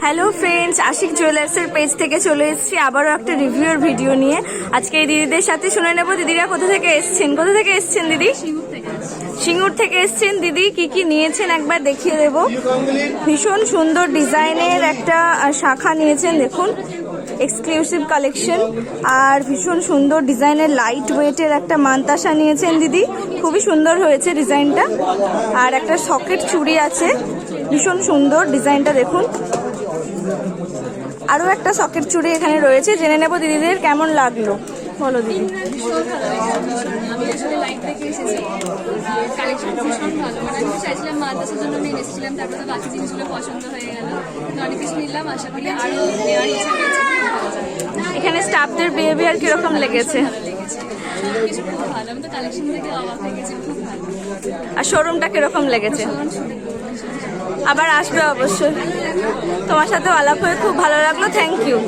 Hello friends, Ashiq জুয়েলার্সের page থেকে চলে এসেছি আবারও একটা রিভিউর ভিডিও নিয়ে। আজকে এই দিদিদের সাথে শুনে নেব দিদিরা কোথা থেকে এসছেন দিদি? সিঙ্গুর থেকে এসছেন। দিদি কি কি নিয়েছেন একবার দেখিয়ে দেব। ভীষণ সুন্দর ডিজাইনের একটা শাখা নিয়েছেন, দেখুন এক্সক্লুসিভ কালেকশন। আর ভীষণ সুন্দর ডিজাইনের লাইট ওয়েটের একটা মানতাসা নিয়েছেন দিদি, খুবই সুন্দর হয়েছে ডিজাইনটা। আর একটা সকেট চুড়ি আছে, ভীষণ সুন্দর ডিজাইনটা দেখুন। আরও একটা সকেট চুড়ি এখানে রয়েছে, জেনে নেব দিদিদের কেমন লাগলো। বলো দিদি। আমি আসলে লাইট দেখে এসেছি, কালেকশন ভীষণ ভালো। মানে আমি চাইছিলাম মাদ্রাসার জন্য আমি এসেছিলাম, তারপরে তো বাকি জিনিসগুলো পছন্দ হয়ে গেল, তো অনেক কিছু নিলাম। আশা করি আরও নেওয়ার ইচ্ছা রয়েছে। এখানে স্টাফদের বিহেভিয়ার কিরকম লেগেছে? ভালো লেগেছে, কিছু খুব ভালো। আমি তো কালেকশন থেকে অবাক হয়ে গেছি, খুব ভালো। আর শোরুমটা কিরকম লেগেছে? আবার আসবে অবশ্যই। তোমার সাথে আলাপ হয়ে খুব ভালো লাগলো, থ্যাংক ইউ।